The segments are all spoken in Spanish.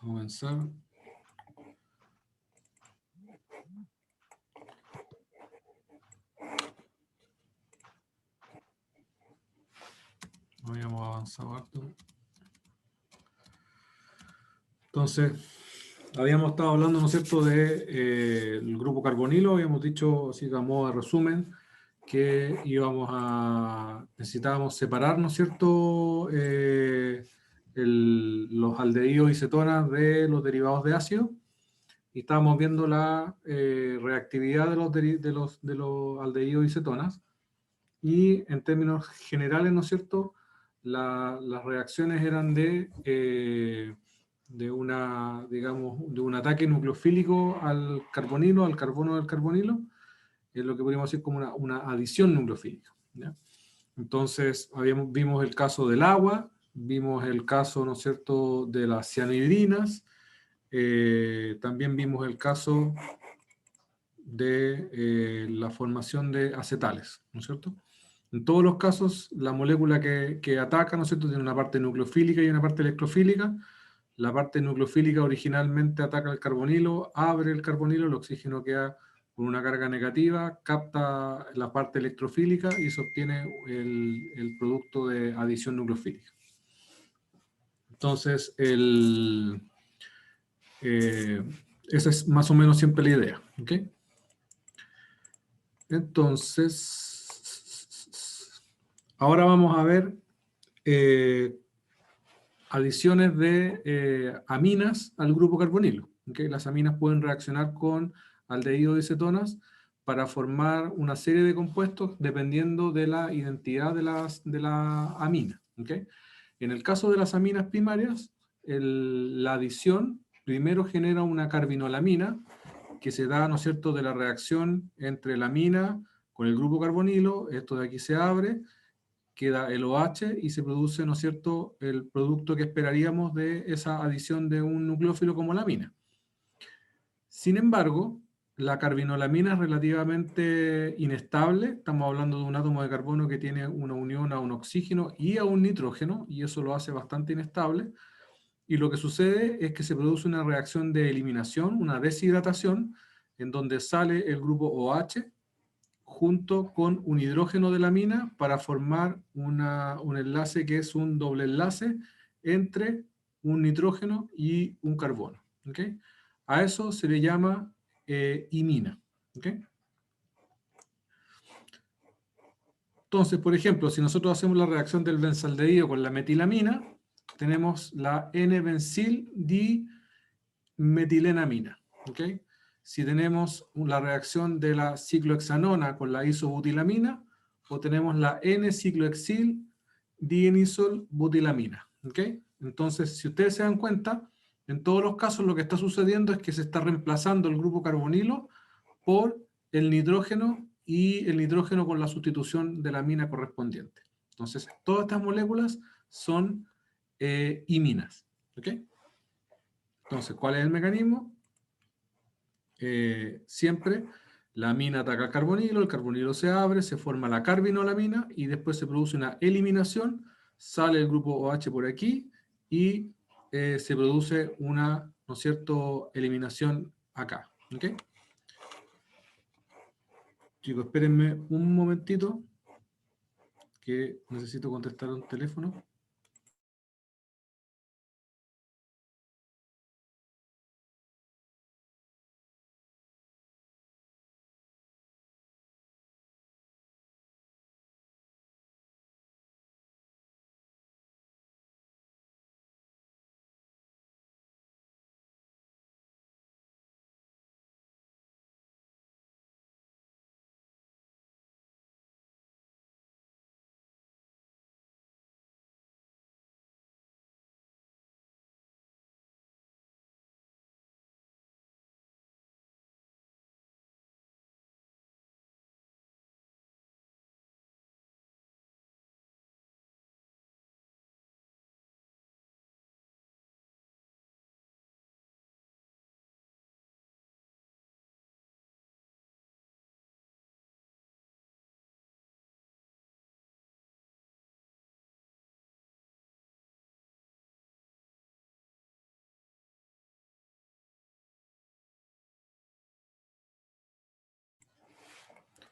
Avanzar. Habíamos avanzado harto. Entonces, habíamos estado hablando, ¿no es cierto?, del grupo carbonilo. Habíamos dicho, así que a modo de resumen, que necesitábamos separar, ¿no es cierto?, los aldehídos y cetonas de los derivados de ácido. Y estábamos viendo la reactividad de los aldehídos y cetonas. Y en términos generales, ¿no es cierto?, las reacciones eran de un ataque nucleofílico al carbonilo, al carbono del carbonilo, es lo que podríamos decir como una adición nucleofílica, ¿ya? Entonces, vimos el caso del agua, vimos el caso, ¿no es cierto?, de las cianhidrinas, también vimos el caso de la formación de acetales, ¿no es cierto? En todos los casos, la molécula que ataca, ¿no es cierto?, tiene una parte nucleofílica y una parte electrofílica. La parte nucleofílica originalmente ataca el carbonilo, abre el carbonilo, el oxígeno queda con una carga negativa, capta la parte electrofílica y se obtiene el producto de adición nucleofílica. Entonces, esa es más o menos siempre la idea, ¿ok? Entonces, ahora vamos a ver adiciones de aminas al grupo carbonilo. ¿Okay? Las aminas pueden reaccionar con aldehídos y cetonas para formar una serie de compuestos dependiendo de la identidad de la amina. ¿Okay? En el caso de las aminas primarias, la adición primero genera una carbinolamina que se da, ¿no es cierto?, de la reacción entre la amina con el grupo carbonilo. Esto de aquí se abre, queda el OH y se produce, ¿no es cierto?, el producto que esperaríamos de esa adición de un nucleófilo como la amina. Sin embargo, la carbinolamina es relativamente inestable. Estamos hablando de un átomo de carbono que tiene una unión a un oxígeno y a un nitrógeno, y eso lo hace bastante inestable. Y lo que sucede es que se produce una reacción de eliminación, una deshidratación, en donde sale el grupo OH junto con un hidrógeno de la amina para formar un enlace que es un doble enlace entre un nitrógeno y un carbono. ¿Okay? A eso se le llama imina. ¿Okay? Entonces, por ejemplo, si nosotros hacemos la reacción del benzaldehído con la metilamina, tenemos la N-benzil-dimetilenamina. ¿Okay? Si tenemos la reacción de la ciclohexanona con la isobutilamina, o tenemos la N-ciclohexil dienisol-butilamina. ¿Okay? Entonces, si ustedes se dan cuenta, en todos los casos lo que está sucediendo es que se está reemplazando el grupo carbonilo por el nitrógeno y el nitrógeno con la sustitución de la amina correspondiente. Entonces, todas estas moléculas son iminas. ¿Ok? Entonces, ¿cuál es el mecanismo? Siempre la amina ataca al carbonilo, el carbonilo se abre, se forma la carbinolamina y después se produce una eliminación, sale el grupo OH por aquí y se produce una, ¿no es cierto?, eliminación acá. ¿Ok? Chicos, espérenme un momentito que necesito contestar un teléfono.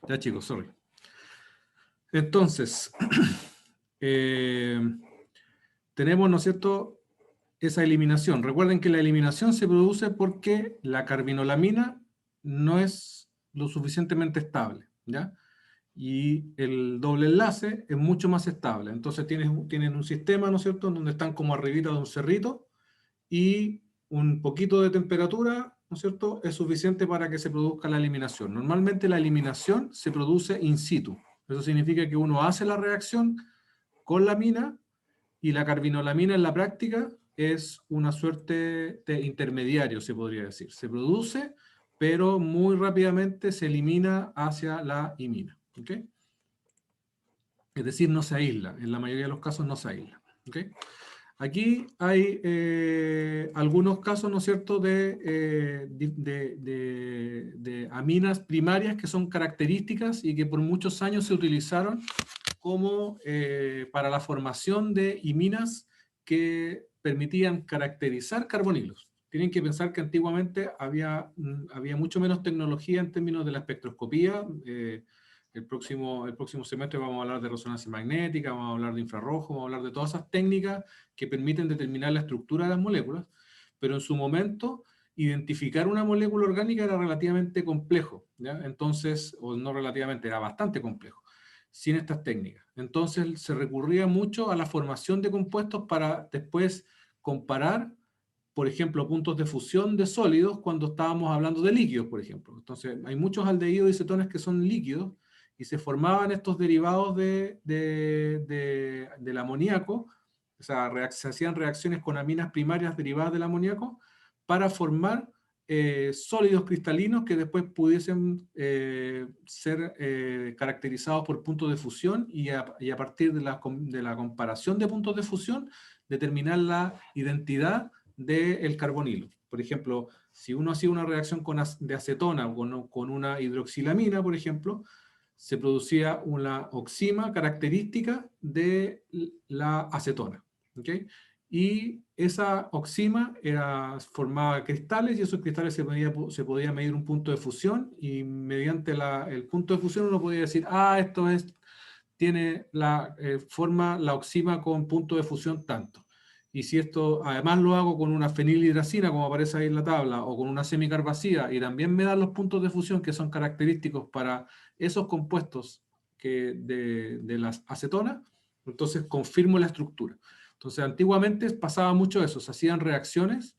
Ya chicos, sorry. Entonces, tenemos, ¿no es cierto?, esa eliminación. Recuerden que la eliminación se produce porque la carbinolamina no es lo suficientemente estable, ¿ya? Y el doble enlace es mucho más estable. Entonces tienen un sistema, ¿no es cierto?, donde están como arribita de un cerrito y un poquito de temperatura, ¿no es cierto?, es suficiente para que se produzca la eliminación. Normalmente la eliminación se produce in situ. Eso significa que uno hace la reacción con la mina y la carbinolamina en la práctica es una suerte de intermediario, se podría decir. Se produce, pero muy rápidamente se elimina hacia la imina. ¿Okay? Es decir, no se aísla. En la mayoría de los casos no se aísla. ¿Okay? Aquí hay algunos casos, ¿no es cierto?, de aminas primarias que son características y que por muchos años se utilizaron como para la formación de iminas que permitían caracterizar carbonilos. Tienen que pensar que antiguamente había mucho menos tecnología en términos de la espectroscopía. El próximo semestre vamos a hablar de resonancia magnética, vamos a hablar de infrarrojo, vamos a hablar de todas esas técnicas que permiten determinar la estructura de las moléculas, pero en su momento identificar una molécula orgánica era relativamente complejo, ¿ya? Entonces, o no relativamente, era bastante complejo, sin estas técnicas. Entonces se recurría mucho a la formación de compuestos para después comparar, por ejemplo, puntos de fusión de sólidos cuando estábamos hablando de líquidos, por ejemplo. Entonces hay muchos aldehídos y cetonas que son líquidos y se formaban estos derivados del amoníaco, o sea, se hacían reacciones con aminas primarias derivadas del amoníaco para formar sólidos cristalinos que después pudiesen ser caracterizados por puntos de fusión y a partir de la comparación de puntos de fusión determinar la identidad del carbonilo. Por ejemplo, si uno hacía una reacción de acetona o con una hidroxilamina, por ejemplo, se producía una oxima característica de la acetona. ¿Okay? Y esa oxima formaba cristales y esos cristales se podía medir un punto de fusión y mediante el punto de fusión uno podía decir, tiene forma la oxima con punto de fusión tanto. Y si esto, además lo hago con una fenilhidracina, como aparece ahí en la tabla, o con una semicarbacida, y también me dan los puntos de fusión que son característicos para esos compuestos de las acetonas, entonces confirmo la estructura. Entonces, antiguamente pasaba mucho eso, se hacían reacciones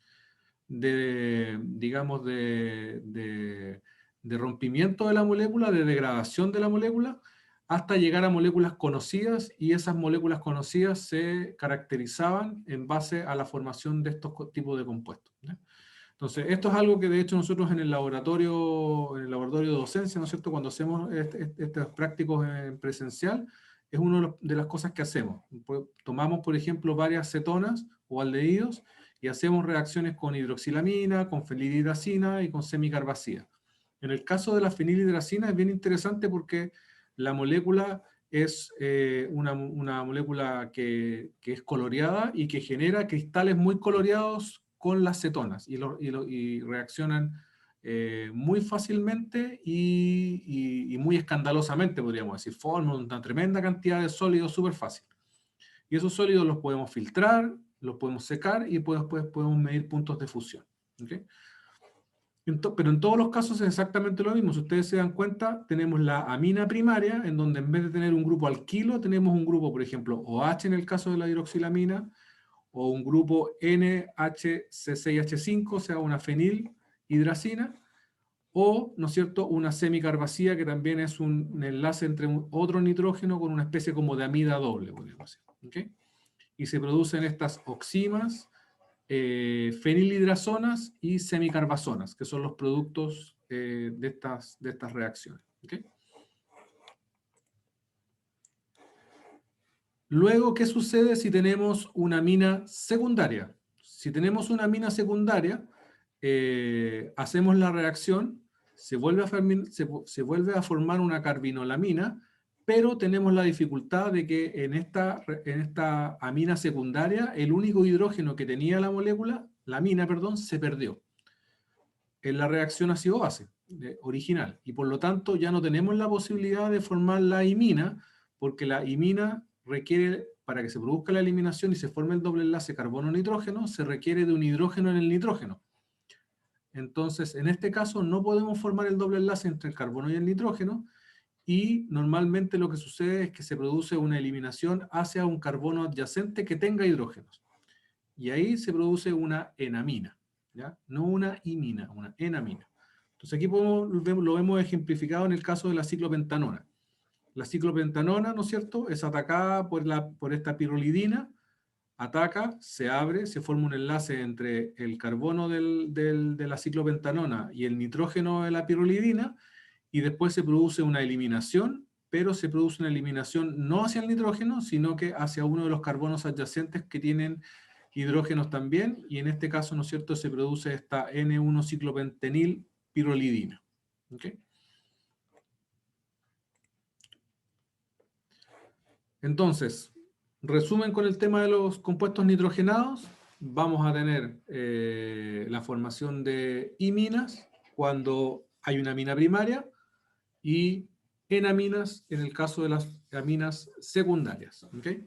digamos, de rompimiento de la molécula, de degradación de la molécula, hasta llegar a moléculas conocidas, y esas moléculas conocidas se caracterizaban en base a la formación de estos tipos de compuestos, ¿ya? Entonces, esto es algo que de hecho nosotros en el laboratorio de docencia, ¿no es cierto?, cuando hacemos estos prácticos en presencial, es una de las cosas que hacemos. Tomamos, por ejemplo, varias cetonas o aldehídos y hacemos reacciones con hidroxilamina, con fenilhidracina y con semicarbacida. En el caso de la fenilhidracina es bien interesante porque la molécula es una molécula que es coloreada y que genera cristales muy coloreados con las cetonas y reaccionan muy fácilmente y muy escandalosamente, podríamos decir. Forman una tremenda cantidad de sólidos súper fácil. Y esos sólidos los podemos filtrar, los podemos secar y después podemos medir puntos de fusión. ¿Okay? Pero en todos los casos es exactamente lo mismo. Si ustedes se dan cuenta, tenemos la amina primaria, en donde en vez de tener un grupo alquilo, tenemos un grupo, por ejemplo, OH en el caso de la hidroxilamina, o un grupo NHC6H5, o sea, una fenilhidracina, o, ¿no es cierto?, una semicarbacida, que también es un enlace entre otro nitrógeno con una especie como de amida doble, podríamos decir. ¿Okay? Y se producen estas oximas, fenilhidrazonas y semicarbazonas, que son los productos de estas reacciones. ¿Okay? Luego, ¿qué sucede si tenemos una amina secundaria? Si tenemos una amina secundaria, hacemos la reacción, se vuelve a formar una carbinolamina, pero tenemos la dificultad de que en esta amina secundaria, el único hidrógeno que tenía la molécula, la amina, perdón, se perdió. en la reacción ácido-base original. Y por lo tanto ya no tenemos la posibilidad de formar la imina, porque la imina requiere, para que se produzca la eliminación y se forme el doble enlace carbono-nitrógeno, se requiere de un hidrógeno en el nitrógeno. Entonces, en este caso no podemos formar el doble enlace entre el carbono y el nitrógeno, y normalmente lo que sucede es que se produce una eliminación hacia un carbono adyacente que tenga hidrógenos. Y ahí se produce una enamina, ¿ya? No una imina, una enamina. Entonces aquí lo vemos ejemplificado en el caso de la ciclopentanona. La ciclopentanona, ¿no es cierto?, es atacada por esta pirrolidina, ataca, se abre, se forma un enlace entre el carbono de la ciclopentanona y el nitrógeno de la pirrolidina, y después se produce una eliminación, pero se produce una eliminación no hacia el nitrógeno, sino que hacia uno de los carbonos adyacentes que tienen hidrógenos también, y en este caso, ¿no es cierto?, se produce esta N1-ciclopentenil pirrolidina. ¿Okay? Entonces, resumen con el tema de los compuestos nitrogenados, vamos a tener la formación de iminas cuando hay una amina primaria y enaminas en el caso de las aminas secundarias. ¿Okay?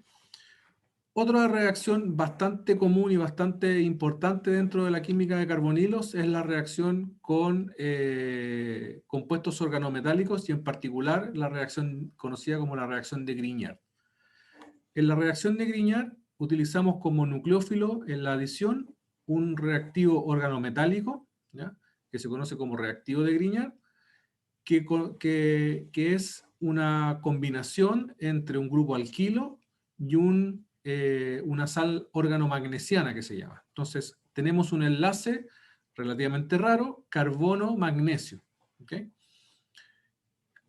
Otra reacción bastante común y bastante importante dentro de la química de carbonilos es la reacción con compuestos organometálicos, y en particular la reacción conocida como la reacción de Grignard. En la reacción de Grignard utilizamos como nucleófilo en la adición un reactivo organometálico, ¿ya?, que se conoce como reactivo de Grignard, que es una combinación entre un grupo alquilo y una sal organomagnesiana que se llama. Entonces, tenemos un enlace relativamente raro, carbono-magnesio. ¿Okay?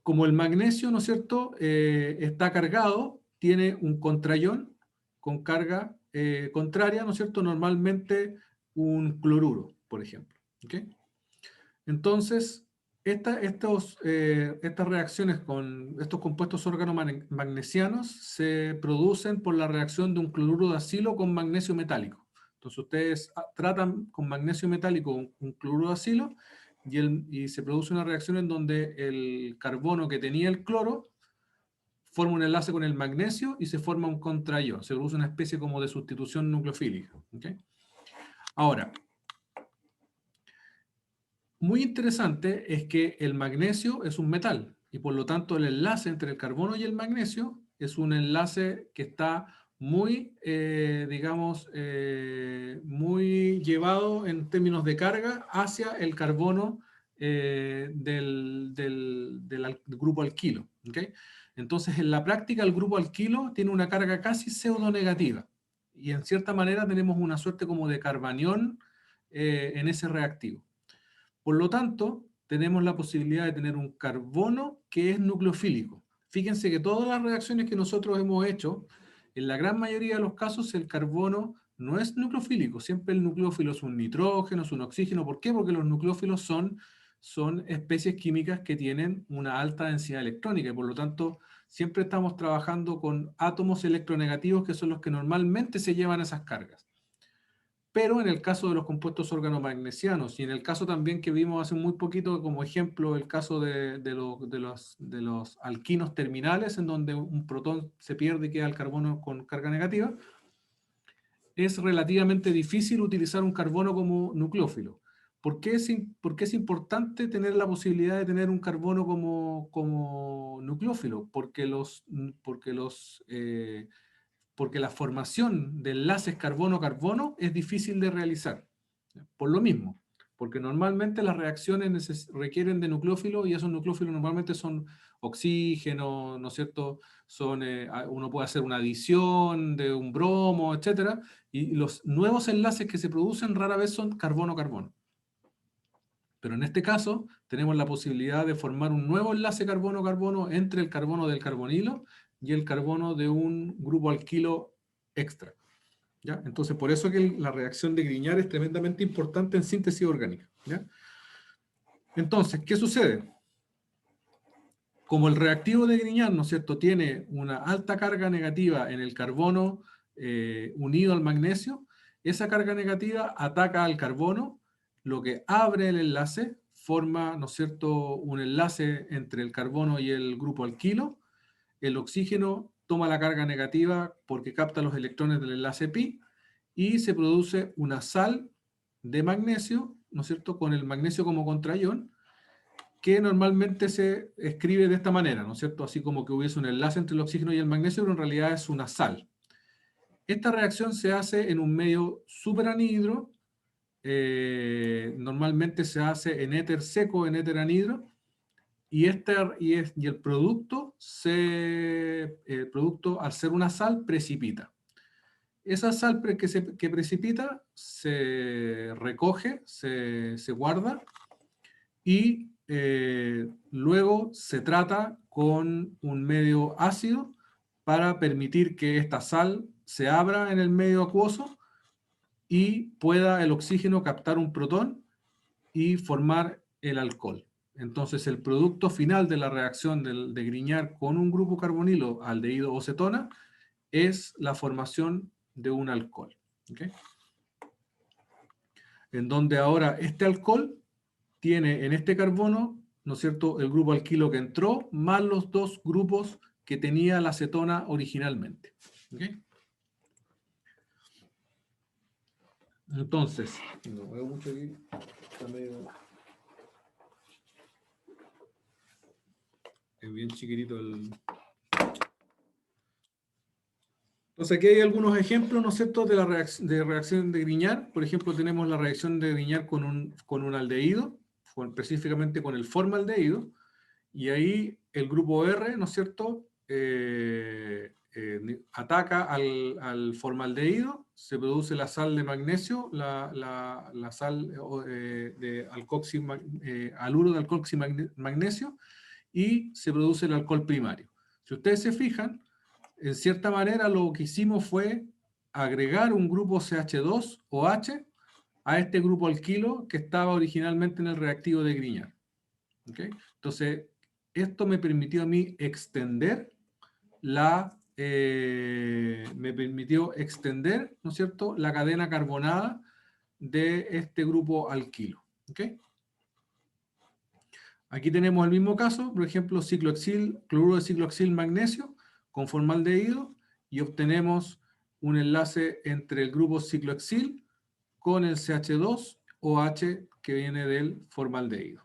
Como el magnesio, ¿no es cierto?, está cargado, tiene un contraión con carga contraria, ¿no es cierto?, normalmente un cloruro, por ejemplo. ¿Okay? Entonces, estas reacciones con estos compuestos organomagnesianos se producen por la reacción de un cloruro de acilo con magnesio metálico. Entonces ustedes tratan con magnesio metálico un cloruro de acilo y se produce una reacción en donde el carbono que tenía el cloro forma un enlace con el magnesio y se forma un contraión. Se produce una especie como de sustitución nucleofílica. ¿Okay? Ahora, muy interesante es que el magnesio es un metal y por lo tanto el enlace entre el carbono y el magnesio es un enlace que está muy, digamos, muy llevado en términos de carga hacia el carbono del grupo alquilo. ¿Okay? Entonces, en la práctica, el grupo alquilo tiene una carga casi pseudonegativa y en cierta manera tenemos una suerte como de carbanión en ese reactivo. Por lo tanto, tenemos la posibilidad de tener un carbono que es nucleofílico. Fíjense que todas las reacciones que nosotros hemos hecho, en la gran mayoría de los casos el carbono no es nucleofílico. Siempre el nucleófilo es un nitrógeno, es un oxígeno. ¿Por qué? Porque los nucleófilos son especies químicas que tienen una alta densidad electrónica y por lo tanto siempre estamos trabajando con átomos electronegativos que son los que normalmente se llevan esas cargas. Pero en el caso de los compuestos organomagnesianos, y en el caso también que vimos hace muy poquito como ejemplo, el caso de los alquinos terminales, en donde un protón se pierde y queda el carbono con carga negativa, es relativamente difícil utilizar un carbono como nucleófilo. ¿Por qué es importante tener la posibilidad de tener un carbono como nucleófilo? Porque la formación de enlaces carbono-carbono es difícil de realizar. Por lo mismo, porque normalmente las reacciones requieren de nucleófilos y esos nucleófilos normalmente son oxígeno, ¿no es cierto? Uno puede hacer una adición de un bromo, etc. Y los nuevos enlaces que se producen rara vez son carbono-carbono. Pero en este caso tenemos la posibilidad de formar un nuevo enlace carbono-carbono entre el carbono del carbonilo y el carbono de un grupo alquilo extra. ¿Ya? Entonces, por eso que la reacción de Grignard es tremendamente importante en síntesis orgánica. ¿Ya? Entonces, ¿qué sucede? Como el reactivo de Grignard, ¿no es cierto?, tiene una alta carga negativa en el carbono unido al magnesio, esa carga negativa ataca al carbono lo que abre el enlace forma, ¿no es cierto?, un enlace entre el carbono y el grupo alquilo. El oxígeno toma la carga negativa porque capta los electrones del enlace pi y se produce una sal de magnesio, ¿no es cierto?, con el magnesio como contraión, que normalmente se escribe de esta manera, ¿no es cierto?, así como que hubiese un enlace entre el oxígeno y el magnesio, pero en realidad es una sal. Esta reacción se hace en un medio superanhidro, normalmente se hace en éter seco, en éter anhidro, y el producto, el producto, al ser una sal, precipita. Esa sal que precipita se recoge, se guarda, y luego se trata con un medio ácido para permitir que esta sal se abra en el medio acuoso y pueda el oxígeno captar un protón y formar el alcohol. Entonces el producto final de la reacción de Grignard con un grupo carbonilo, aldehído o cetona, es la formación de un alcohol. ¿Okay? En donde ahora este alcohol tiene en este carbono, ¿no es cierto?, el grupo alquilo que entró, más los dos grupos que tenía la cetona originalmente. ¿Okay? Entonces, no veo mucho aquí, está medio... Es bien chiquitito el... Entonces aquí hay algunos ejemplos, ¿no es cierto?, de la reacción de Grignard. Por ejemplo, tenemos la reacción de Grignard con un aldehído, específicamente con el formaldehído, y ahí el grupo R, ¿no es cierto?, ataca al formaldehído, se produce la sal de magnesio, la sal de haluro de alcoximagnesio, y se produce el alcohol primario. Si ustedes se fijan, en cierta manera lo que hicimos fue agregar un grupo CH2 o H a este grupo alquilo que estaba originalmente en el reactivo de Grignard. ¿Okay? Entonces, esto me permitió a mí extender ¿no es cierto?, la cadena carbonada de este grupo alquilo. ¿Okay? Aquí tenemos el mismo caso, por ejemplo, cloruro de ciclohexil magnesio con formaldehído, y obtenemos un enlace entre el grupo ciclohexil con el CH2 o H que viene del formaldehído.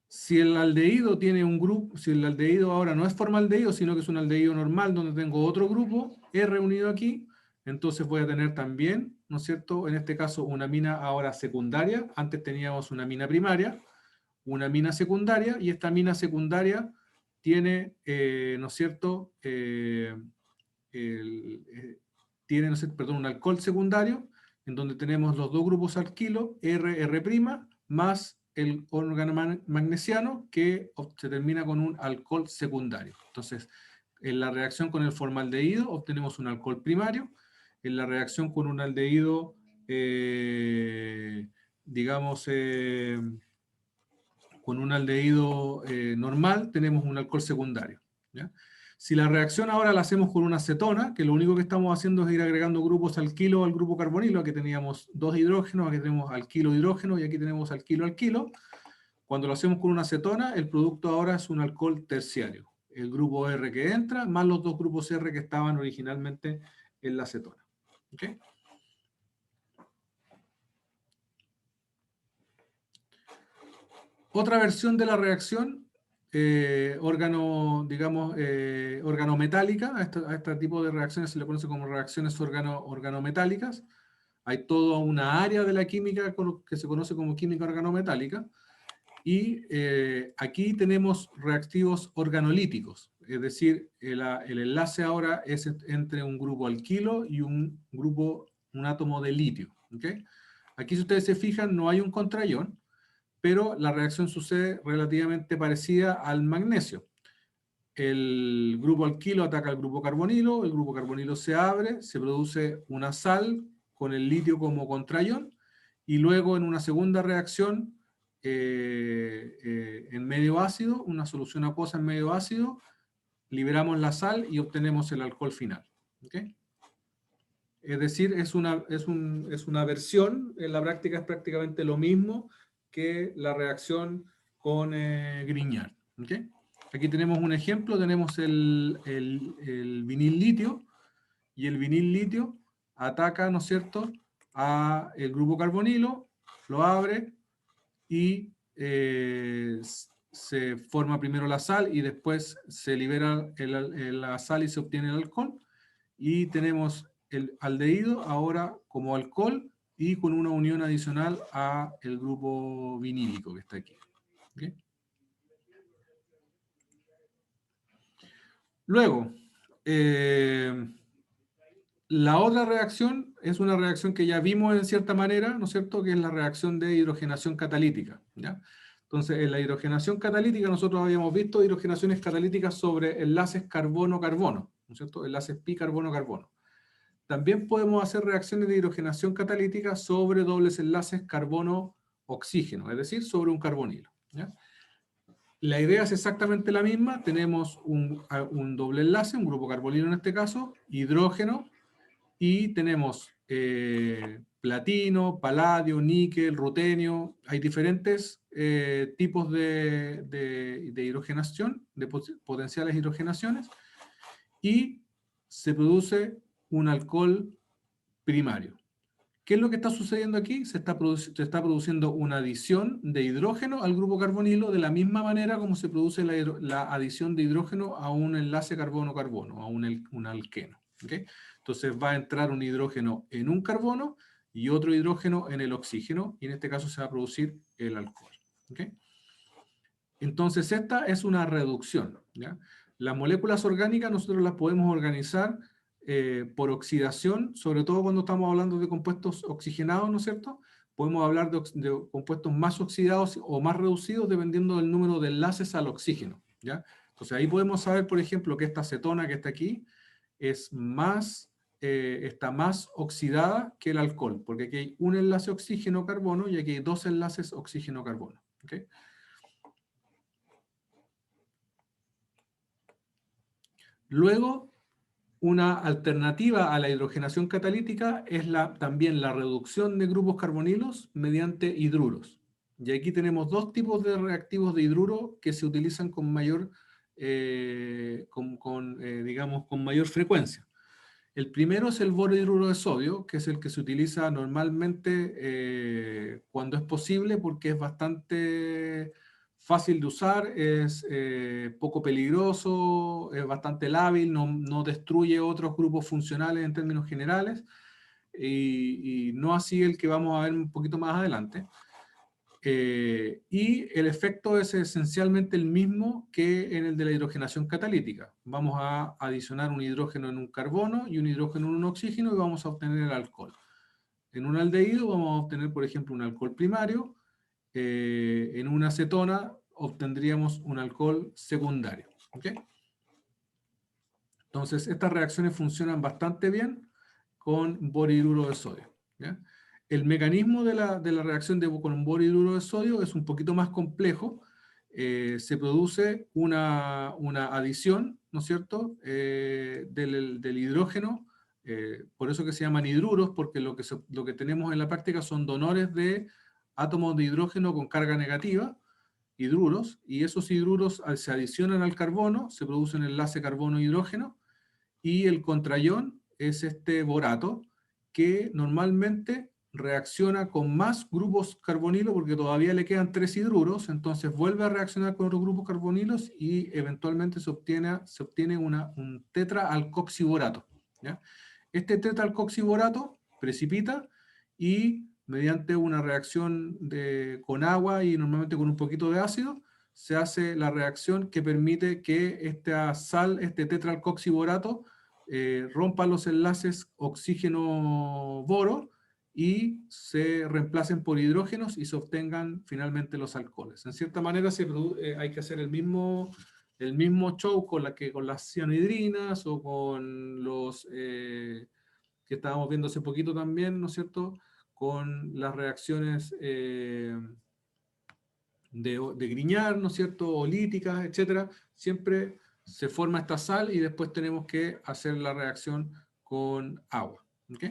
Si el aldehído tiene un grupo, si el aldehído ahora no es formaldehído, sino que es un aldehído normal donde tengo otro grupo R unido aquí, entonces voy a tener también, ¿no es cierto?, en este caso una amina ahora secundaria. Antes teníamos una amina primaria, una amina secundaria, y esta amina secundaria tiene, ¿no es cierto?, tiene, ¿no es cierto?, perdón, un alcohol secundario, en donde tenemos los dos grupos alquilo, R' más el órgano magnesiano, que se termina con un alcohol secundario. Entonces, en la reacción con el formaldehído obtenemos un alcohol primario. En la reacción con un aldehído, digamos, con un aldehído normal, tenemos un alcohol secundario. ¿Ya? Si la reacción ahora la hacemos con una acetona, que lo único que estamos haciendo es ir agregando grupos alquilo al grupo carbonilo, aquí teníamos dos hidrógenos, aquí tenemos alquilo hidrógeno y aquí tenemos alquilo alquilo. Cuando lo hacemos con una acetona, el producto ahora es un alcohol terciario. El grupo R que entra, más los dos grupos R que estaban originalmente en la acetona. ¿Okay? Otra versión de la reacción, organometálica, a este tipo de reacciones se le conoce como reacciones organometálicas. Hay toda una área de la química que se conoce como química organometálica, y aquí tenemos reactivos organolíticos, es decir, el enlace ahora es entre un grupo alquilo y un átomo de litio. ¿Okay? Aquí, si ustedes se fijan, no hay un contraión, pero la reacción sucede relativamente parecida al magnesio. El grupo alquilo ataca al grupo carbonilo, el grupo carbonilo se abre, se produce una sal con el litio como contraión, y luego en una segunda reacción en medio ácido, una solución acuosa en medio ácido, liberamos la sal y obtenemos el alcohol final. ¿Okay? Es decir, es una versión, en la práctica es prácticamente lo mismo que la reacción con Grignard. ¿Okay? Aquí tenemos un ejemplo, tenemos el vinil litio, y el vinil litio ataca, ¿no es cierto?, a el grupo carbonilo, lo abre y se forma primero la sal y después se libera la sal y se obtiene el alcohol. Y tenemos el aldehído ahora como alcohol y con una unión adicional a el grupo vinílico que está aquí. ¿Okay? Luego, la otra reacción es una reacción que ya vimos en cierta manera, ¿no es cierto?, que es la reacción de hidrogenación catalítica, ¿ya? Entonces, en la hidrogenación catalítica nosotros habíamos visto hidrogenaciones catalíticas sobre enlaces carbono-carbono, ¿no es cierto?, enlaces pi carbono-carbono. También podemos hacer reacciones de hidrogenación catalítica sobre dobles enlaces carbono-oxígeno, es decir, sobre un carbonilo, ¿ya? La idea es exactamente la misma, tenemos un doble enlace, un grupo carbonilo en este caso, hidrógeno, y tenemos platino, paladio, níquel, rutenio. Hay diferentes tipos de hidrogenación, de potenciales hidrogenaciones, y se produce un alcohol primario. ¿Qué es lo que está sucediendo aquí? Se está produciendo una adición de hidrógeno al grupo carbonilo de la misma manera como se produce la adición de hidrógeno a un enlace carbono-carbono, a un alqueno. ¿Okay? Entonces va a entrar un hidrógeno en un carbono y otro hidrógeno en el oxígeno, y en este caso se va a producir el alcohol. ¿Okay? Entonces esta es una reducción, ¿ya? Las moléculas orgánicas nosotros las podemos organizar por oxidación, sobre todo cuando estamos hablando de compuestos oxigenados, ¿no es cierto? Podemos hablar de compuestos más oxidados o más reducidos dependiendo del número de enlaces al oxígeno, ¿ya? Entonces ahí podemos saber, por ejemplo, que esta acetona que está aquí es está más oxidada que el alcohol, porque aquí hay un enlace oxígeno-carbono y aquí hay dos enlaces oxígeno-carbono. ¿Okay? Luego, una alternativa a la hidrogenación catalítica es también la reducción de grupos carbonilos mediante hidruros. Y aquí tenemos dos tipos de reactivos de hidruro que se utilizan con mayor, digamos, con mayor frecuencia. El primero es el borohidruro de sodio, que es el que se utiliza normalmente cuando es posible porque es bastante fácil de usar, es poco peligroso, es bastante lábil, no destruye otros grupos funcionales en términos generales, y no así el que vamos a ver un poquito más adelante. Y el efecto es esencialmente el mismo que en el de la hidrogenación catalítica. Vamos a adicionar un hidrógeno en un carbono y un hidrógeno en un oxígeno y vamos a obtener el alcohol. En un aldehído vamos a obtener, por ejemplo, un alcohol primario. En una acetona obtendríamos un alcohol secundario. ¿Okay? Entonces, estas reacciones funcionan bastante bien con borhidruro de sodio. ¿Ya? El mecanismo de la reacción con borhidruro de sodio es un poquito más complejo. Se produce una adición, ¿no es cierto?, del hidrógeno, por eso que se llaman hidruros, porque lo que tenemos en la práctica son donores de átomos de hidrógeno con carga negativa, hidruros, y esos hidruros se adicionan al carbono, se produce un enlace carbono-hidrógeno, y el contraión es este borato que normalmente reacciona con más grupos carbonilo porque todavía le quedan 3 hidruros, entonces vuelve a reaccionar con otros grupos carbonilos y eventualmente se obtiene un tetraalcoxiborato. ¿Ya? Este tetraalcoxiborato precipita y mediante una reacción con agua y normalmente con un poquito de ácido, se hace la reacción que permite que esta sal, este tetraalcoxiborato, rompa los enlaces oxígeno-boro y se reemplacen por hidrógenos y se obtengan finalmente los alcoholes. En cierta manera hay que hacer el mismo show con las cianhidrinas o con los que estábamos viendo hace poquito también, ¿no es cierto?, con las reacciones de Grignard, ¿no es cierto?, o líticas, etcétera. Siempre se forma esta sal y después tenemos que hacer la reacción con agua. ¿Ok?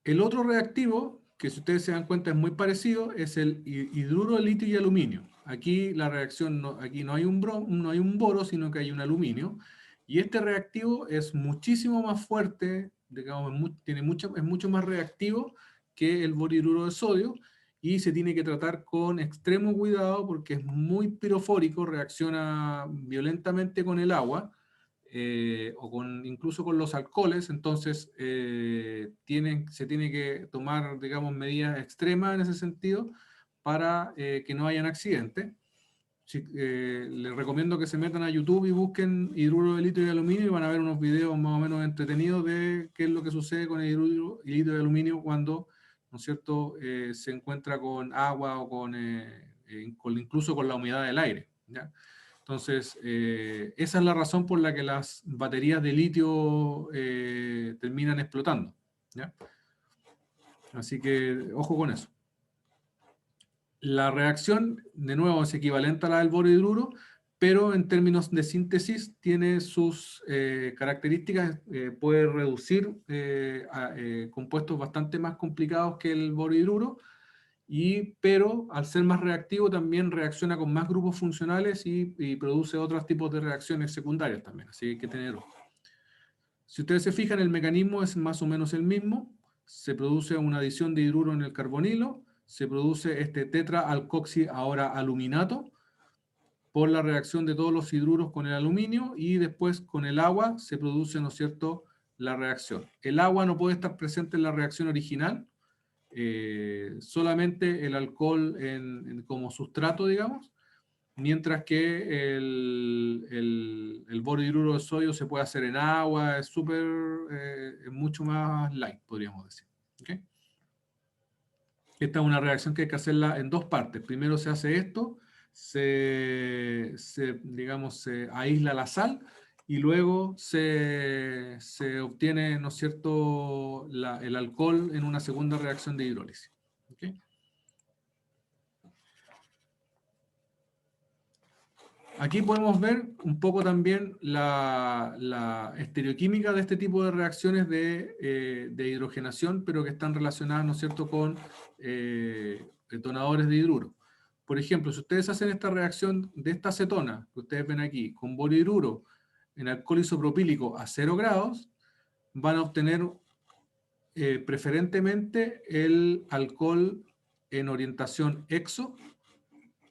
El otro reactivo, que si ustedes se dan cuenta es muy parecido, es el hidruro de litio y aluminio. Aquí la reacción, aquí no hay no hay un boro, sino que hay un aluminio. Y este reactivo es muchísimo más fuerte, digamos, es mucho más reactivo que el borihidruro de sodio, y se tiene que tratar con extremo cuidado porque es muy pirofórico, reacciona violentamente con el agua, o incluso con los alcoholes. Entonces se tiene que tomar, digamos, medidas extremas en ese sentido para que no hayan accidentes. Les recomiendo que se metan a YouTube y busquen hidruro de litio y aluminio y van a ver unos videos más o menos entretenidos de qué es lo que sucede con el hidruro y litio y aluminio cuando, ¿no es cierto?, se encuentra con agua o incluso con la humedad del aire, ¿ya? Entonces, esa es la razón por la que las baterías de litio terminan explotando, ¿ya? Así que, ojo con eso. La reacción, de nuevo, es equivalente a la del borihidruro, pero en términos de síntesis tiene sus características, puede reducir compuestos bastante más complicados que el borihidruro, pero al ser más reactivo también reacciona con más grupos funcionales y produce otros tipos de reacciones secundarias también, así que hay que tener ojo. Si ustedes se fijan, el mecanismo es más o menos el mismo. Se produce una adición de hidruro en el carbonilo, se produce este tetraalcoxi ahora aluminato por la reacción de todos los hidruros con el aluminio, y después con el agua se produce, ¿no es cierto?, la reacción. El agua no puede estar presente en la reacción original, solamente el alcohol como sustrato, digamos, mientras que el borihidruro de sodio se puede hacer en agua, es mucho más light, podríamos decir. ¿Okay? Esta es una reacción que hay que hacerla en dos partes. Primero se hace esto, digamos, se aísla la sal, y luego se obtiene, ¿no es cierto?, el alcohol en una segunda reacción de hidrólisis. ¿Okay? Aquí podemos ver un poco también la estereoquímica de este tipo de reacciones de hidrogenación, pero que están relacionadas, ¿no es cierto?, con detonadores de hidruro. Por ejemplo, si ustedes hacen esta reacción de esta acetona, que ustedes ven aquí, con borihidruro en alcohol isopropílico a 0 grados, van a obtener preferentemente el alcohol en orientación exo,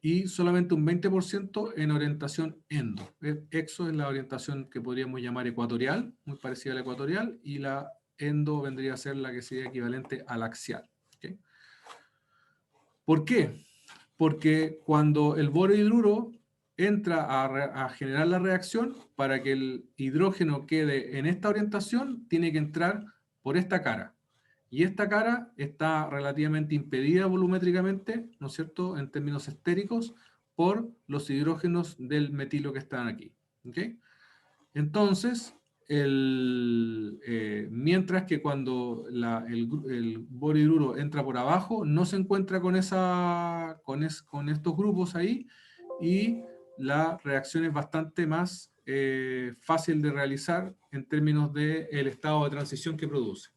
y solamente un 20% en orientación endo. Exo es la orientación que podríamos llamar ecuatorial, muy parecida a la ecuatorial, y la endo vendría a ser la que sería equivalente al axial. ¿Okay? ¿Por qué? Porque cuando el borihidruro entra a generar la reacción, para que el hidrógeno quede en esta orientación, tiene que entrar por esta cara. Y esta cara está relativamente impedida volumétricamente, ¿no es cierto?, en términos estéricos, por los hidrógenos del metilo que están aquí. ¿Okay? Entonces, mientras que cuando el borihidruro entra por abajo, no se encuentra con estos grupos ahí, y la reacción es bastante más fácil de realizar en términos del estado de transición que produce.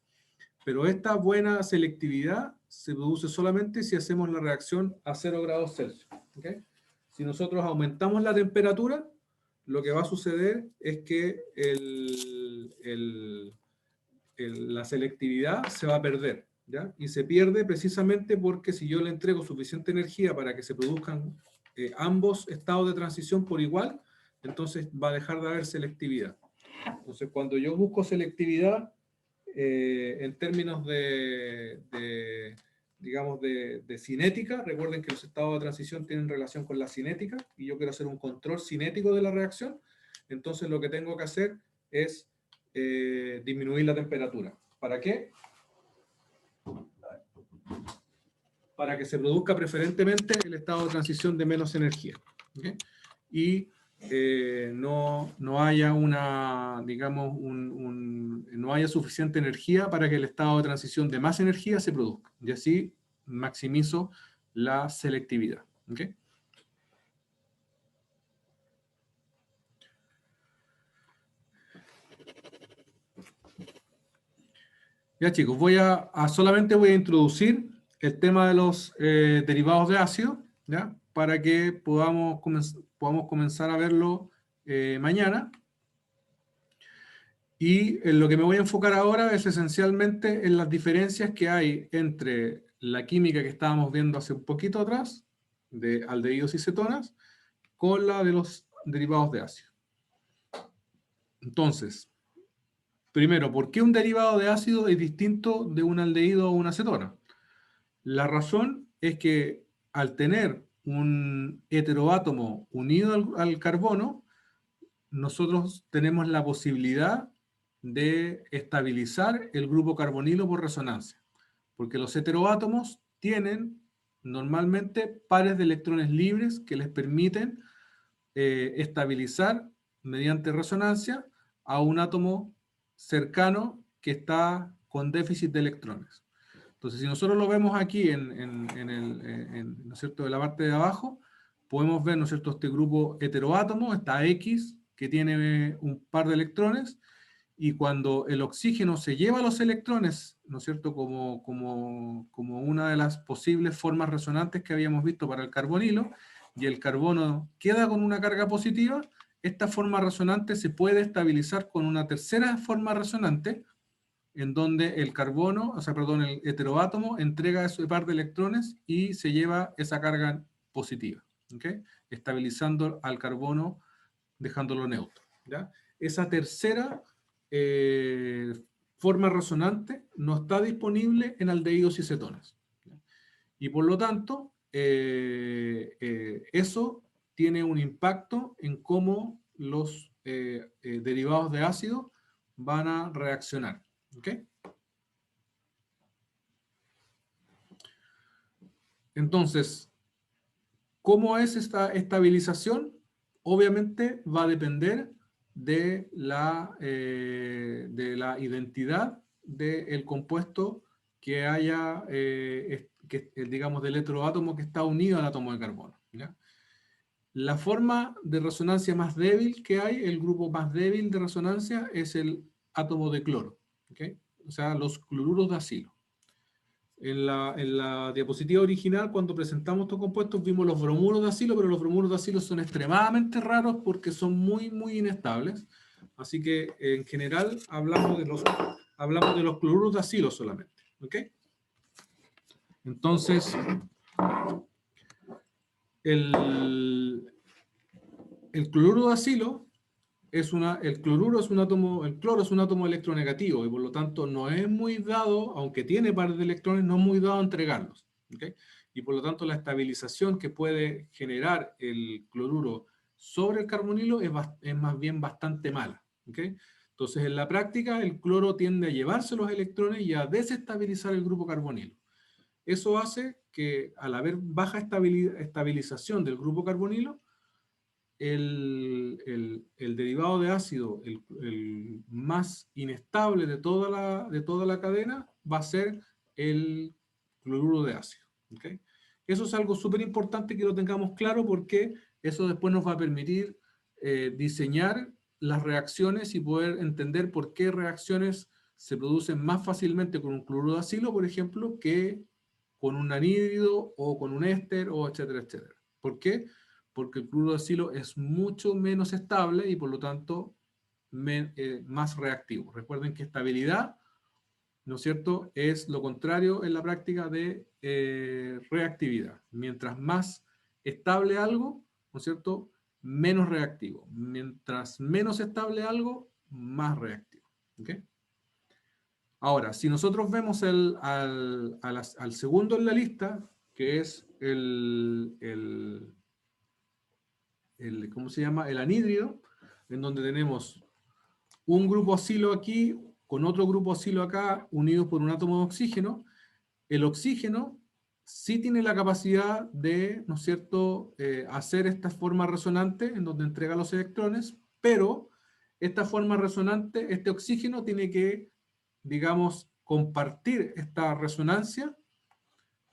Pero esta buena selectividad se produce solamente si hacemos la reacción a 0 grados Celsius. ¿Okay? Si nosotros aumentamos la temperatura, lo que va a suceder es que la selectividad se va a perder, ¿ya? Y se pierde precisamente porque si yo le entrego suficiente energía para que se produzcan ambos estados de transición por igual, entonces va a dejar de haber selectividad. Entonces, cuando yo busco selectividad, en términos digamos, de cinética, recuerden que los estados de transición tienen relación con la cinética, y yo quiero hacer un control cinético de la reacción, entonces lo que tengo que hacer es disminuir la temperatura. ¿Para qué? Para que se produzca preferentemente el estado de transición de menos energía. ¿Okay? Y no haya digamos, no haya suficiente energía para que el estado de transición de más energía se produzca. Y así maximizo la selectividad. ¿Okay? Ya chicos, solamente voy a introducir el tema de los derivados de ácido, ¿ya? Para que podamos comenzar a verlo mañana. Y en lo que me voy a enfocar ahora es esencialmente en las diferencias que hay entre la química que estábamos viendo hace un poquito atrás, de aldehídos y cetonas, con la de los derivados de ácido. Entonces, primero, ¿por qué un derivado de ácido es distinto de un aldehído o una cetona? La razón es que al tener un heteroátomo unido al carbono, nosotros tenemos la posibilidad de estabilizar el grupo carbonilo por resonancia, porque los heteroátomos tienen normalmente pares de electrones libres que les permiten estabilizar mediante resonancia a un átomo cercano que está con déficit de electrones. Entonces, si nosotros lo vemos aquí ¿no es cierto?, de la parte de abajo, podemos ver, ¿no es cierto?, este grupo heteroátomo, está X, que tiene un par de electrones, y cuando el oxígeno se lleva los electrones, ¿no es cierto?, como una de las posibles formas resonantes que habíamos visto para el carbonilo, y el carbono queda con una carga positiva, esta forma resonante se puede estabilizar con una tercera forma resonante, en donde el carbono, el heteroátomo entrega ese par de electrones y se lleva esa carga positiva, ¿okay?, estabilizando al carbono, dejándolo neutro, ¿ya? Esa tercera forma resonante no está disponible en aldehídos y cetonas, ¿ya? Y por lo tanto, eso tiene un impacto en cómo los derivados de ácido van a reaccionar, ¿ok? Entonces, ¿cómo es esta estabilización? Obviamente va a depender de la identidad del compuesto que haya, digamos, del heteroátomo que está unido al átomo de carbono, ¿ya? La forma de resonancia más débil que hay, el grupo más débil de resonancia, es el átomo de cloro, ¿ok? O sea, los cloruros de acilo. En la diapositiva original, cuando presentamos estos compuestos, vimos los bromuros de acilo, pero los bromuros de acilo son extremadamente raros porque son muy, muy inestables. Así que, en general, hablamos de los cloruros de acilo solamente, ¿ok? Entonces, el cloruro de acilo el cloro es un átomo electronegativo y por lo tanto no es muy dado, aunque tiene pares de electrones, no es muy dado a entregarlos, ¿okay? Y por lo tanto la estabilización que puede generar el cloruro sobre el carbonilo es más bien bastante mala, ¿okay? Entonces en la práctica el cloro tiende a llevarse los electrones y a desestabilizar el grupo carbonilo. Eso hace que al haber baja estabilización del grupo carbonilo, el derivado de ácido, el más inestable de toda la cadena, va a ser el cloruro de ácido, ¿okay? Eso es algo súper importante que lo tengamos claro porque eso después nos va a permitir diseñar las reacciones y poder entender por qué reacciones se producen más fácilmente con un cloruro de acilo, por ejemplo, que con un anhídrido o con un éster, o etcétera, etcétera. ¿Por qué? Porque el cloruro de acilo es mucho menos estable y por lo tanto más reactivo. Recuerden que estabilidad, ¿no es cierto?, es lo contrario en la práctica de reactividad. Mientras más estable algo, ¿no es cierto?, menos reactivo. Mientras menos estable algo, más reactivo, ¿ok? Ahora, si nosotros vemos al segundo en la lista, que es ¿cómo se llama?, el anhídrido, en donde tenemos un grupo acilo aquí con otro grupo acilo acá, unidos por un átomo de oxígeno. El oxígeno sí tiene la capacidad de, ¿no es cierto?, hacer esta forma resonante en donde entrega los electrones, pero esta forma resonante, este oxígeno tiene que, digamos, compartir esta resonancia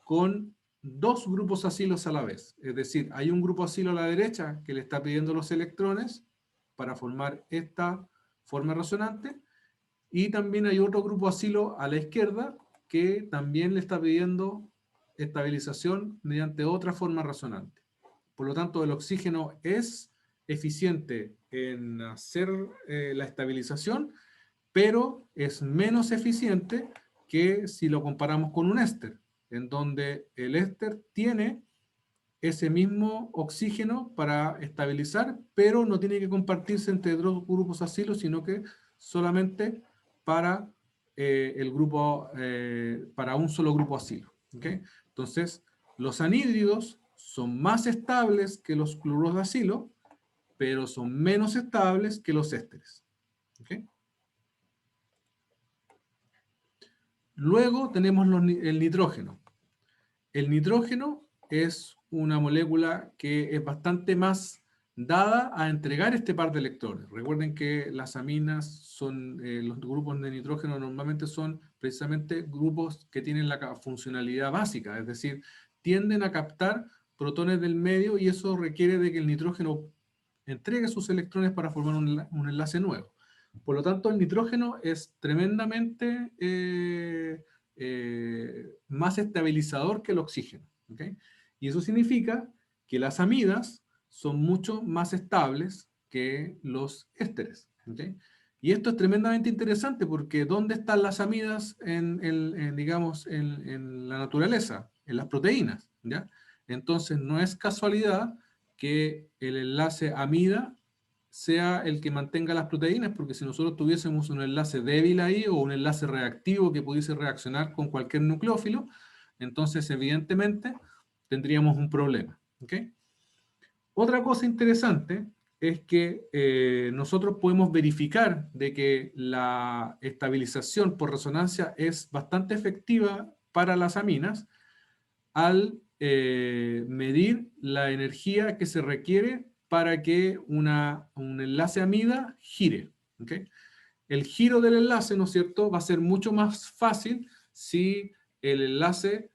con dos grupos acilos a la vez. Es decir, hay un grupo acilo a la derecha que le está pidiendo los electrones para formar esta forma resonante, Y también hay otro grupo acilo a la izquierda que también le está pidiendo estabilización mediante otra forma resonante. Por lo tanto, el oxígeno es eficiente en hacer la estabilización, pero es menos eficiente que si lo comparamos con un éster, en donde el éster tiene ese mismo oxígeno para estabilizar, pero no tiene que compartirse entre dos grupos acilo, sino que solamente para el grupo, para un solo grupo acilo. ¿Okay? Entonces, los anhídridos son más estables que los cloruros de acilo, pero son menos estables que los ésteres. ¿Okay? Luego tenemos el nitrógeno. El nitrógeno es una molécula que es bastante más dada a entregar este par de electrones. Recuerden que las aminas son, los grupos de nitrógeno normalmente son precisamente grupos que tienen la funcionalidad básica, es decir, tienden a captar protones del medio y eso requiere de que el nitrógeno entregue sus electrones para formar un enlace nuevo. Por lo tanto, el nitrógeno es tremendamente más estabilizador que el oxígeno. ¿Okay? Y eso significa que las amidas son mucho más estables que los ésteres. ¿Okay? Y esto es tremendamente interesante porque ¿dónde están las amidas digamos, en la naturaleza? En las proteínas. ¿Ya? Entonces no es casualidad que el enlace amida sea el que mantenga las proteínas, porque si nosotros tuviésemos un enlace débil ahí o un enlace reactivo que pudiese reaccionar con cualquier nucleófilo, entonces evidentemente tendríamos un problema. ¿Okay? Otra cosa interesante es que nosotros podemos verificar de que la estabilización por resonancia es bastante efectiva para las aminas al medir la energía que se requiere para que un enlace amida gire. ¿Okay? El giro del enlace, ¿no es cierto?, va a ser mucho más fácil si el enlace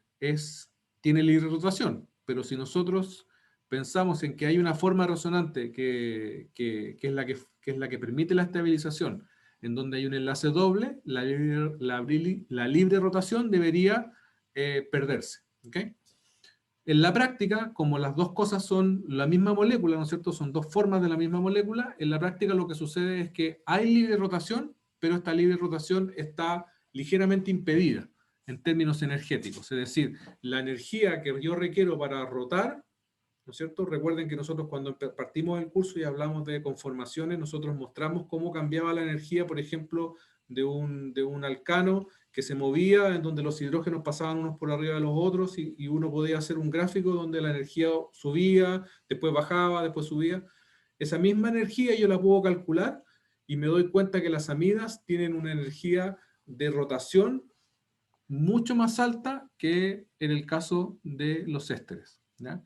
tiene libre rotación. Pero si nosotros pensamos en que hay una forma resonante que es la que permite la estabilización, en donde hay un enlace doble, la libre rotación debería perderse. ¿Okay? En la práctica, como las dos cosas son la misma molécula, ¿no es cierto? Son dos formas de la misma molécula, en la práctica lo que sucede es que hay libre rotación, pero esta libre rotación está ligeramente impedida en términos energéticos. Es decir, la energía que yo requiero para rotar, ¿no es cierto? Recuerden que nosotros cuando partimos el curso y hablamos de conformaciones, nosotros mostramos cómo cambiaba la energía, por ejemplo, de un alcano que se movía, en donde los hidrógenos pasaban unos por arriba de los otros y uno podía hacer un gráfico donde la energía subía, después bajaba, después subía. Esa misma energía yo la puedo calcular y me doy cuenta que las amidas tienen una energía de rotación mucho más alta que en el caso de los ésteres. ¿Ya?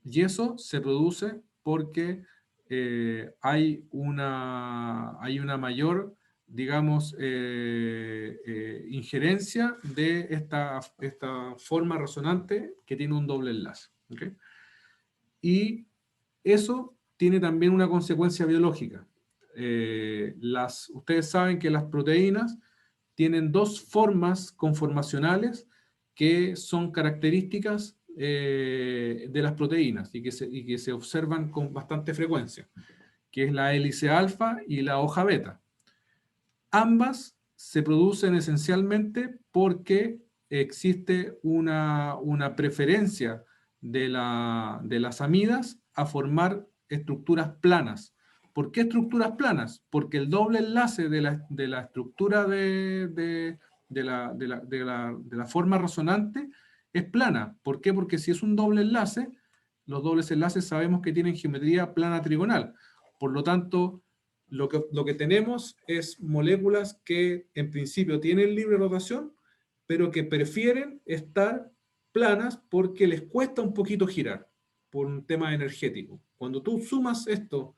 Y eso se produce porque hay una mayor, digamos, injerencia de esta forma resonante que tiene un doble enlace. ¿Okay? Y eso tiene también una consecuencia biológica. Ustedes saben que las proteínas tienen dos formas conformacionales que son características de las proteínas y que se observan con bastante frecuencia, que es la hélice alfa y la hoja beta. Ambas se producen esencialmente porque existe una preferencia de las amidas a formar estructuras planas. ¿Por qué estructuras planas? Porque el doble enlace de la estructura de la forma resonante es plana. ¿Por qué? Porque si es un doble enlace, los dobles enlaces sabemos que tienen geometría plana trigonal. Por lo tanto, lo que tenemos es moléculas que en principio tienen libre rotación, pero que prefieren estar planas porque les cuesta un poquito girar por un tema energético. Cuando tú sumas esto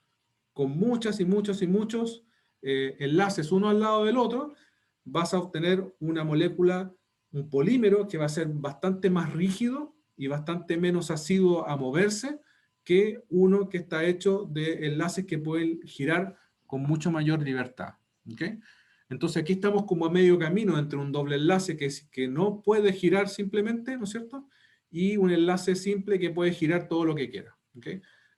con muchas y muchos y muchos enlaces uno al lado del otro, vas a obtener una molécula, un polímero que va a ser bastante más rígido y bastante menos asiduo a moverse que uno que está hecho de enlaces que pueden girar con mucho mayor libertad. ¿Okay? Entonces aquí estamos como a medio camino entre un doble enlace que no puede girar simplemente, ¿no es cierto? Y un enlace simple que puede girar todo lo que quiera, ¿ok?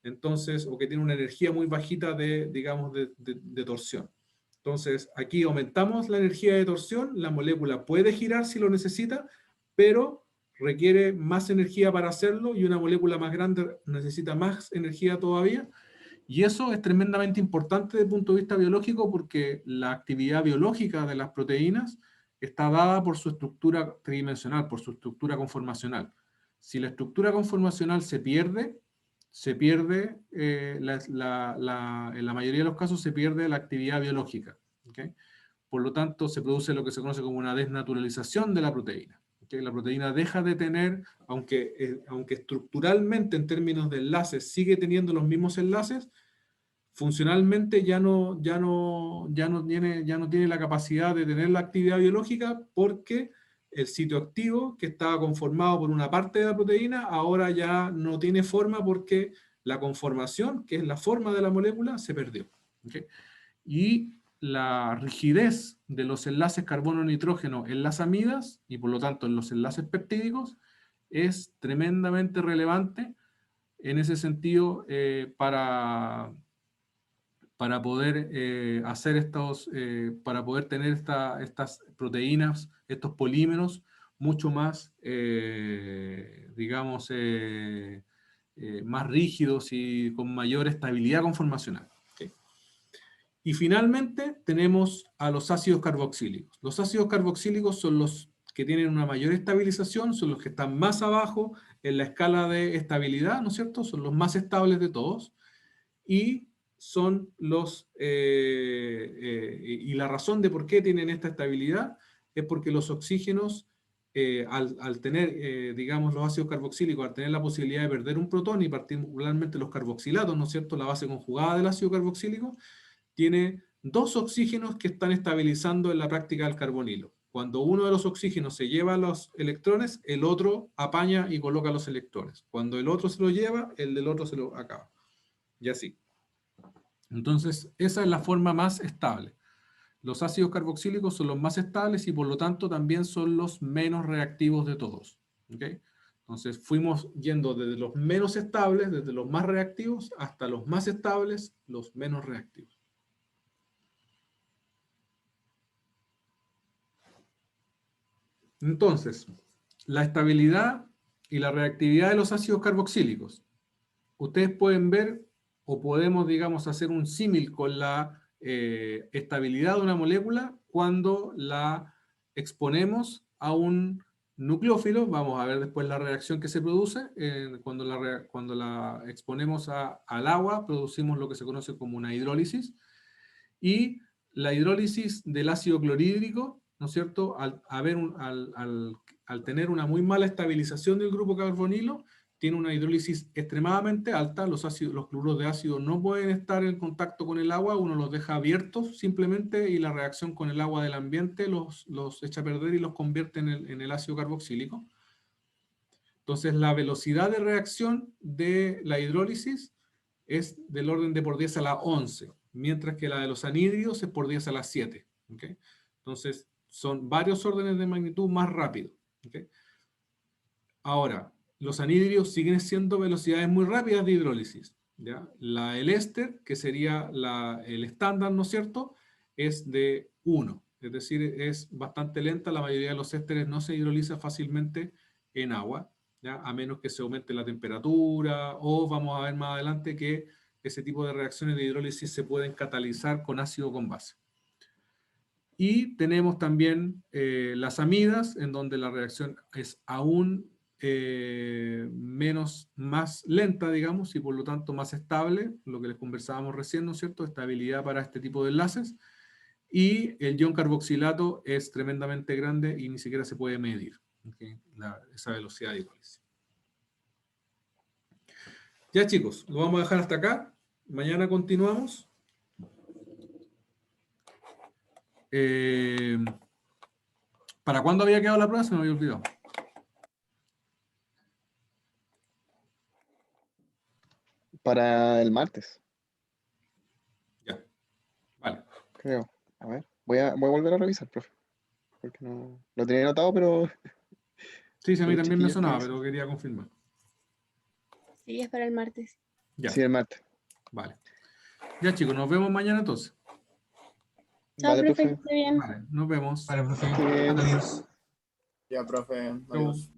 Entonces, o que tiene una energía muy bajita de, digamos, de torsión. Entonces, aquí aumentamos la energía de torsión, la molécula puede girar si lo necesita, pero requiere más energía para hacerlo y una molécula más grande necesita más energía todavía. Y eso es tremendamente importante desde el punto de vista biológico porque la actividad biológica de las proteínas está dada por su estructura tridimensional, por su estructura conformacional. Si la estructura conformacional se pierde, en la mayoría de los casos se pierde la actividad biológica. ¿Okay? Por lo tanto, se produce lo que se conoce como una desnaturalización de la proteína. ¿Okay? La proteína deja de tener, aunque estructuralmente en términos de enlaces sigue teniendo los mismos enlaces, funcionalmente ya no tiene la capacidad de tener la actividad biológica porque el sitio activo, que estaba conformado por una parte de la proteína, ahora ya no tiene forma porque la conformación, que es la forma de la molécula, se perdió. ¿Okay? Y la rigidez de los enlaces carbono-nitrógeno en las amidas, y por lo tanto en los enlaces peptídicos, es tremendamente relevante en ese sentido para poder hacer para poder tener estas proteínas, estos polímeros, mucho más, digamos, más rígidos y con mayor estabilidad conformacional. ¿Okay? Y finalmente tenemos a los ácidos carboxílicos. Los ácidos carboxílicos son los que tienen una mayor estabilización, son los que están más abajo en la escala de estabilidad, ¿no es cierto? Son los más estables de todos. Y son y la razón de por qué tienen esta estabilidad es porque los oxígenos, al tener, digamos, los ácidos carboxílicos, al tener la posibilidad de perder un protón, y particularmente los carboxilatos, ¿no es cierto?, la base conjugada del ácido carboxílico, tiene dos oxígenos que están estabilizando en la práctica del carbonilo. Cuando uno de los oxígenos se lleva los electrones, el otro apaña y coloca los electrones. Cuando el otro se lo lleva, el del otro se lo acaba. Y así. Entonces, esa es la forma más estable. Los ácidos carboxílicos son los más estables y por lo tanto también son los menos reactivos de todos. ¿Okay? Entonces, fuimos yendo desde los menos estables, desde los más reactivos, hasta los más estables, los menos reactivos. Entonces, la estabilidad y la reactividad de los ácidos carboxílicos. Ustedes pueden ver, o podemos, digamos, hacer un símil con la estabilidad de una molécula cuando la exponemos a un nucleófilo. Vamos a ver después la reacción que se produce. Cuando la exponemos al agua, producimos lo que se conoce como una hidrólisis. Y la hidrólisis del ácido clorhídrico, ¿no es cierto? Al tener una muy mala estabilización del grupo carbonilo, tiene una hidrólisis extremadamente alta. Los cloruros de ácido no pueden estar en contacto con el agua, uno los deja abiertos simplemente y la reacción con el agua del ambiente los echa a perder y los convierte en el ácido carboxílico. Entonces la velocidad de reacción de la hidrólisis es del orden de por 10 a la 11, mientras que la de los anhídridos es por 10 a la 7. ¿Okay? Entonces son varios órdenes de magnitud más rápido. ¿Okay? Ahora, los anhídridos siguen siendo velocidades muy rápidas de hidrólisis. ¿Ya? El éster, que sería el estándar, ¿no es cierto?, es de 1. Es decir, es bastante lenta. La mayoría de los ésteres no se hidroliza fácilmente en agua, ¿ya? A menos que se aumente la temperatura, o vamos a ver más adelante que ese tipo de reacciones de hidrólisis se pueden catalizar con ácido con base. Y tenemos también las amidas, en donde la reacción es aún más lenta, digamos, y por lo tanto más estable, lo que les conversábamos recién, ¿no es cierto? Estabilidad para este tipo de enlaces. Y el ion carboxilato es tremendamente grande y ni siquiera se puede medir, ¿okay? Esa velocidad de hidrólisis. Ya chicos, lo vamos a dejar hasta acá. Mañana continuamos. ¿Para cuándo había quedado la prueba? Se me había olvidado. Para el martes. Ya, vale. Creo. A ver, voy a volver a revisar, profe. Porque no lo tenía anotado, pero Sí, sí, a mí los también me chiquillos sonaba, que pero quería confirmar. Sí, es para el martes. Ya, sí, el martes. vale. Ya, chicos, nos vemos mañana entonces. Chao, Vale, profe, que profe. esté bien. Vale, nos vemos. Vale, profe. Esté bien. Adiós. Ya, profe, Chau. adiós.